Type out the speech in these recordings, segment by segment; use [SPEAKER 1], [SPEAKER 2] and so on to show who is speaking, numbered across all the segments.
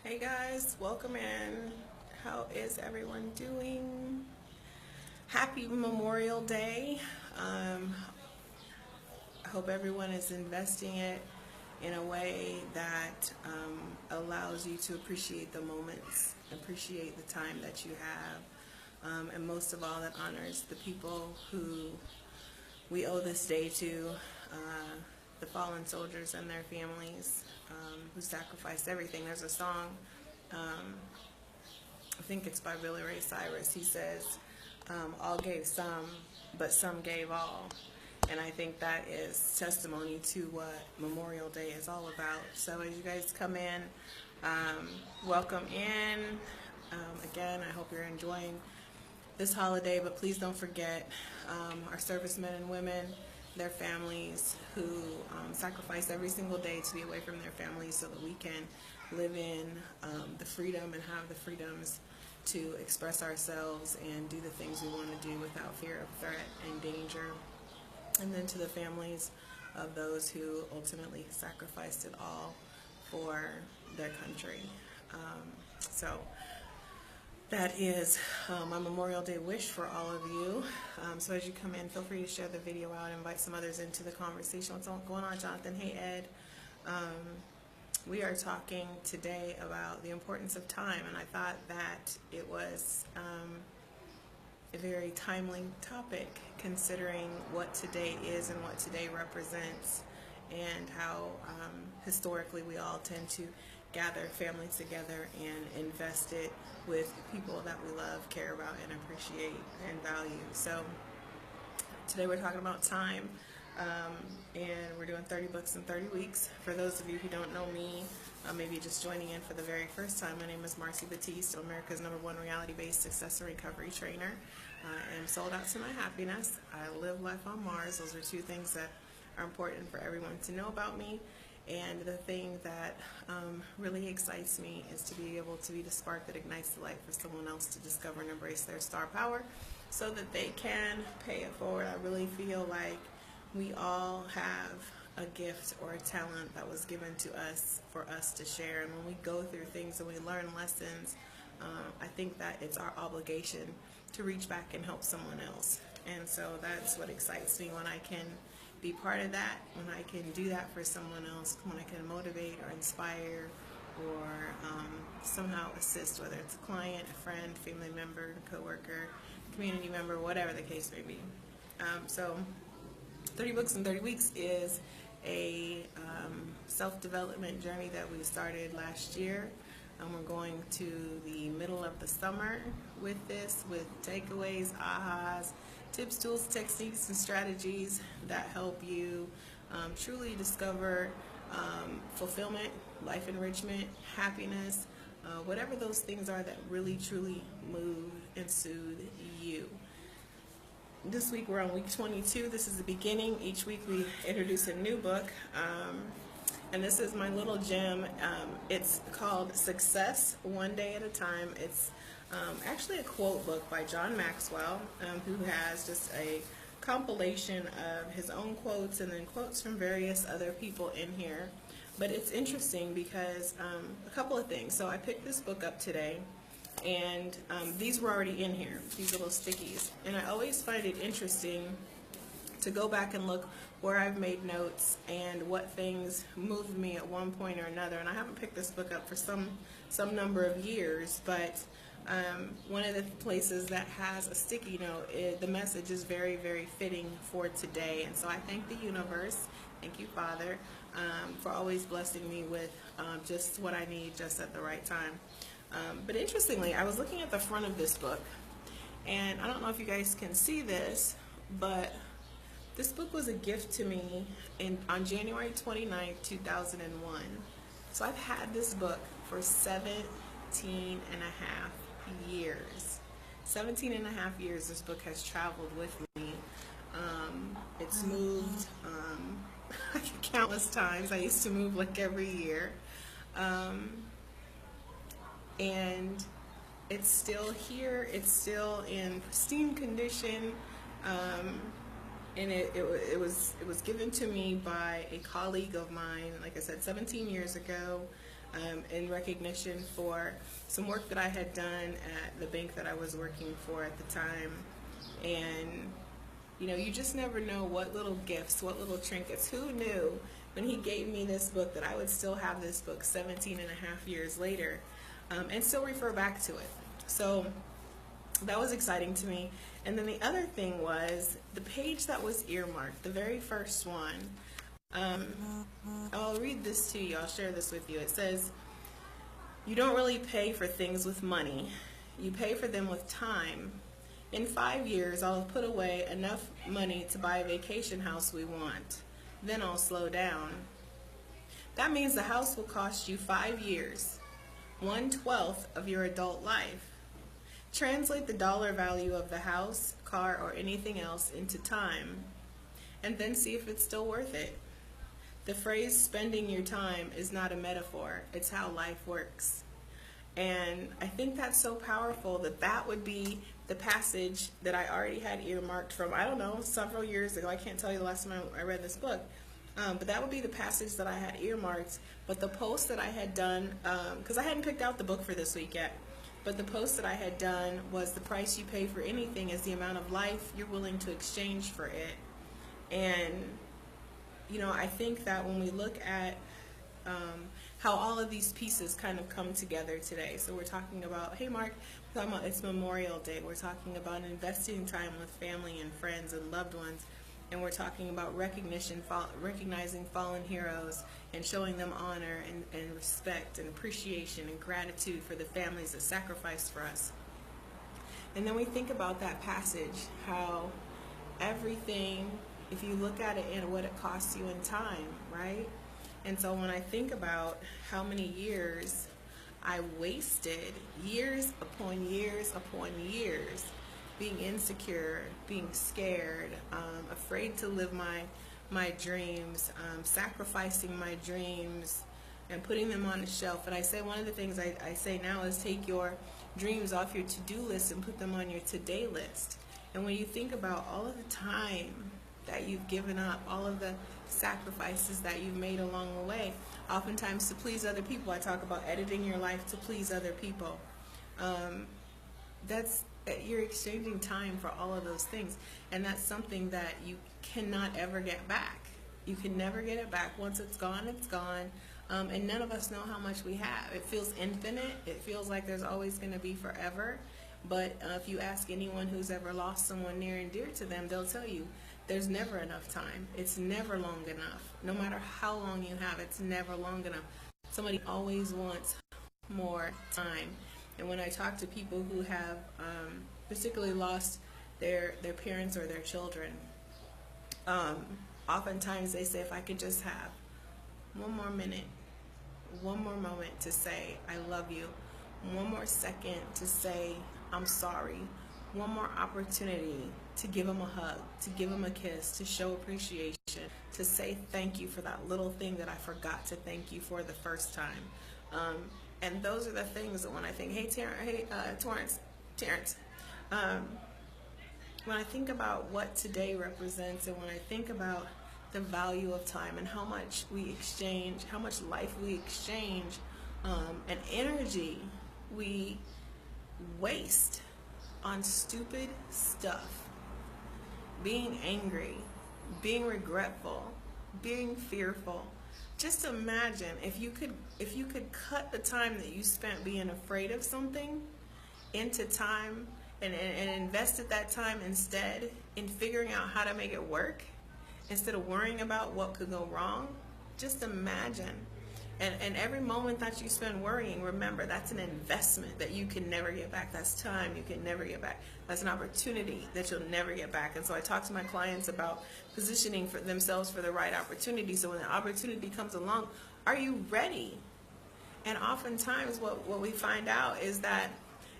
[SPEAKER 1] Hey guys, welcome in. How is everyone doing? Happy Memorial Day. I hope everyone is investing it in a way that allows you to appreciate the moments, appreciate the time that you have, and most of all, that honors the people who we owe this day to, the fallen soldiers and their families who sacrificed everything. There's a song, I think it's by Billy Ray Cyrus. He says, all gave some, but some gave all. And I think that is testimony to what Memorial Day is all about. So as you guys come in, welcome in. Again, I hope you're enjoying this holiday, but please don't forget our servicemen and women, their families who sacrifice every single day to be away from their families so that we can live in the freedom and have the freedoms to express ourselves and do the things we want to do without fear of threat and danger. And then to the families of those who ultimately sacrificed it all for their country. So that is my Memorial Day wish for all of you. So as you come in, feel free to share the video out, invite some others into the conversation. What's going on, Jonathan? Hey, Ed. We are talking today about the importance of time, and I thought that it was a very timely topic considering what today is and what today represents, and how historically we all tend to gather family together and invest it with people that we love, care about, and appreciate and value. So today we're talking about time, and we're doing 30 books in 30 weeks. For those of you who don't know me, maybe just joining in for the very first time, my name is Marcy Batiste, America's #1 reality-based success and recovery trainer. I am sold out to my happiness. I live life on Mars. Those are two things that are important for everyone to know about me. And the thing that really excites me is to be able to be the spark that ignites the light for someone else to discover and embrace their star power so that they can pay it forward. I really feel like we all have a gift or a talent that was given to us for us to share. And when we go through things and we learn lessons, I think that it's our obligation to reach back and help someone else. And so that's what excites me, when I can be part of that, when I can do that for someone else, when I can motivate or inspire or somehow assist, whether it's a client, a friend, family member, coworker, community member, whatever the case may be. So 30 Books in 30 Weeks is a self-development journey that we started last year. We're going to the middle of the summer with this, with takeaways, ahas, tips, tools, techniques, and strategies that help you truly discover fulfillment, life enrichment, happiness, whatever those things are that really, truly move and soothe you. This week we're on week 22. This is the beginning. Each week we introduce a new book. And this is my little gem. It's called Success One Day at a Time. It's actually a quote book by John Maxwell, who has just a compilation of his own quotes and then quotes from various other people in here. But it's interesting because a couple of things. So I picked this book up today, and these were already in here, these little stickies. And I always find it interesting to go back and look where I've made notes and what things moved me at one point or another. And I haven't picked this book up for some number of years, but one of the places that has a sticky note, the message is very, very fitting for today. And so I thank the universe, thank you, Father, for always blessing me with just what I need just at the right time. But interestingly, I was looking at the front of this book, and I don't know if you guys can see this, but this book was a gift to me on January 29th, 2001. So I've had this book for 17 and a half years. 17 and a half years this book has traveled with me. It's moved countless times. I used to move like every year. And it's still here. It's still in pristine condition. And it was given to me by a colleague of mine, like I said, 17 years ago. in recognition for some work that I had done at the bank that I was working for at the time. And you know, you just never know what little gifts, what little trinkets. Who knew when he gave me this book that I would still have this book 17 and a half years later, and still refer back to it. So that was exciting to me. And then the other thing was the page that was earmarked, the very first one. I'll read this to you. I'll share this with you. It says, "You don't really pay for things with money. You pay for them with time. In 5 years, I'll have put away enough money to buy a vacation house we want. Then I'll slow down. That means the house will cost you 5 years, 1/12 of your adult life. Translate the dollar value of the house, car, or anything else into time, and then see if it's still worth it. The phrase spending your time is not a metaphor, it's how life works." And I think that's so powerful that that would be the passage that I already had earmarked from, I don't know, several years ago. I can't tell you the last time I read this book. But that would be the passage that I had earmarked. But the post that I had done, because I hadn't picked out the book for this week yet, but the post that I had done was the price you pay for anything is the amount of life you're willing to exchange for it. And, you know, I think that when we look at how all of these pieces kind of come together today. So we're talking about, hey Mark, we're talking about it's Memorial Day. We're talking about investing time with family and friends and loved ones. And we're talking about recognizing fallen heroes and showing them honor and respect and appreciation and gratitude for the families that sacrificed for us. And then we think about that passage, how everything, if you look at it and what it costs you in time, right? And so when I think about how many years I wasted, years upon years upon years, being insecure, being scared, afraid to live my dreams, sacrificing my dreams and putting them on the shelf. And I say one of the things I say now is take your dreams off your to-do list and put them on your today list. And when you think about all of the time that you've given up, all of the sacrifices that you've made along the way, oftentimes to please other people. I talk about editing your life to please other people. You're exchanging time for all of those things, and that's something that you cannot ever get back. You can never get it back. Once it's gone, it's gone. And none of us know how much we have. It feels infinite. It feels like there's always going to be forever. But if you ask anyone who's ever lost someone near and dear to them, they'll tell you there's never enough time. It's never long enough. No matter how long you have, it's never long enough. Somebody always wants more time. And when I talk to people who have particularly lost their parents or their children, oftentimes they say, if I could just have one more minute, one more moment to say I love you, one more second to say I'm sorry, one more opportunity to give them a hug, to give them a kiss, to show appreciation, to say thank you for that little thing that I forgot to thank you for the first time. And those are the things that when I think, hey, Terrence, when I think about what today represents and when I think about the value of time and how much we exchange, how much life we exchange, and energy we waste on stupid stuff, being angry, being regretful, being fearful. Just imagine if you could cut the time that you spent being afraid of something into time and invested that time instead in figuring out how to make it work instead of worrying about what could go wrong. Just imagine. And every moment that you spend worrying, remember, that's an investment that you can never get back. That's time you can never get back. That's an opportunity that you'll never get back. And so I talk to my clients about positioning for themselves for the right opportunity. So when the opportunity comes along, are you ready? And oftentimes what we find out is that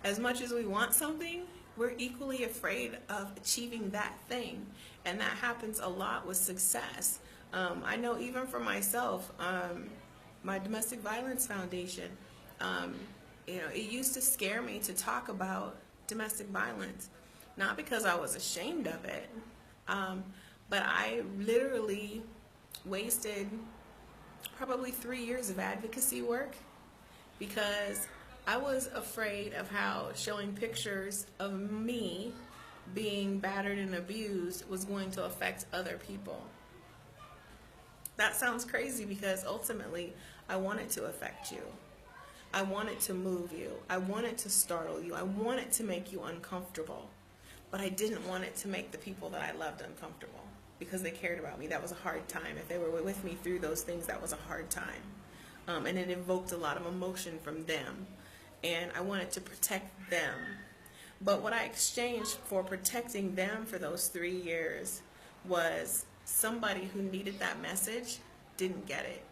[SPEAKER 1] as much as we want something, we're equally afraid of achieving that thing. And that happens a lot with success. I know even for myself, my domestic violence foundation, it used to scare me to talk about domestic violence, not because I was ashamed of it, but I literally wasted probably 3 years of advocacy work because I was afraid of how showing pictures of me being battered and abused was going to affect other people. That sounds crazy because ultimately I want it to affect you. I want it to move you. I want it to startle you. I want it to make you uncomfortable. But I didn't want it to make the people that I loved uncomfortable because they cared about me. That was a hard time. If they were with me through those things, that was a hard time. And it evoked a lot of emotion from them. And I wanted to protect them. But what I exchanged for protecting them for those 3 years was somebody who needed that message didn't get it.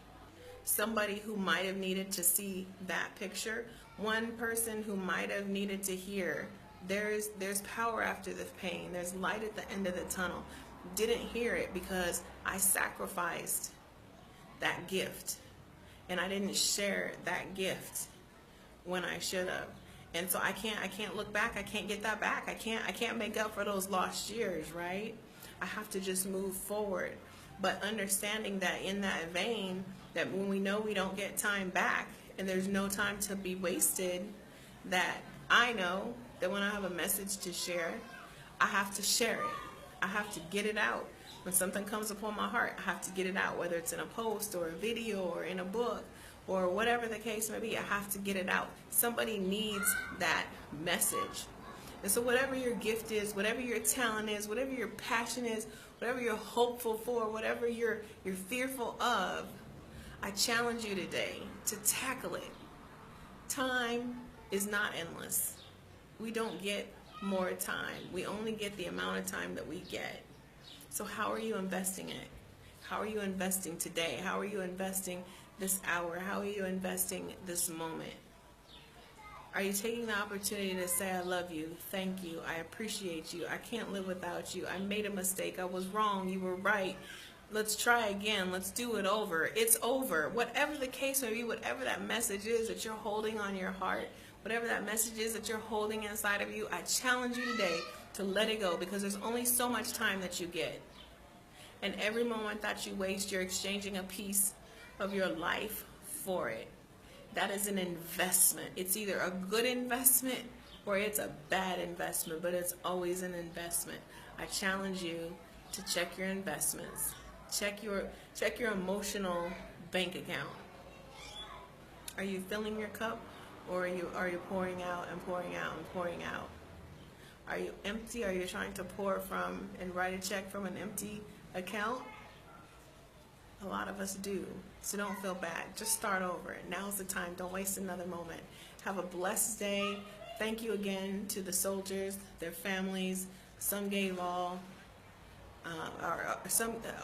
[SPEAKER 1] Somebody who might have needed to see that picture, one person who might have needed to hear there's power after the pain, there's light at the end of the tunnel, didn't hear it because I sacrificed that gift and I didn't share that gift when I should have. And so I can't look back. I can't get that back. I can't make up for those lost years, right? I have to just move forward. But understanding that in that vein, that when we know we don't get time back and there's no time to be wasted, that I know that when I have a message to share, I have to share it. I have to get it out. When something comes upon my heart, I have to get it out, whether it's in a post or a video or in a book or whatever the case may be. I have to get it out. Somebody needs that message. And so whatever your gift is, whatever your talent is, whatever your passion is, whatever you're hopeful for, whatever you're fearful of, I challenge you today to tackle it. Time is not endless. We don't get more time. We only get the amount of time that we get. So how are you investing it? How are you investing today? How are you investing this hour? How are you investing this moment? Are you taking the opportunity to say, I love you, thank you, I appreciate you, I can't live without you, I made a mistake, I was wrong, you were right, let's try again, let's do it over, it's over. Whatever the case may be, whatever that message is that you're holding on your heart, whatever that message is that you're holding inside of you, I challenge you today to let it go, because there's only so much time that you get. And every moment that you waste, you're exchanging a piece of your life for it. That is an investment. It's either a good investment or it's a bad investment, but it's always an investment. I challenge you to check your investments. Check your emotional bank account. Are you filling your cup, or are you pouring out and pouring out and pouring out? Are you empty? Are you trying to pour from and write a check from an empty account? A lot of us do. So don't feel bad. Just start over. Now's the time. Don't waste another moment. Have a blessed day. Thank you again to the soldiers, their families. Some gave all.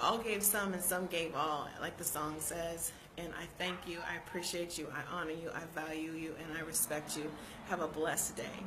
[SPEAKER 1] All gave some and some gave all, like the song says. And I thank you. I appreciate you. I honor you. I value you. And I respect you. Have a blessed day.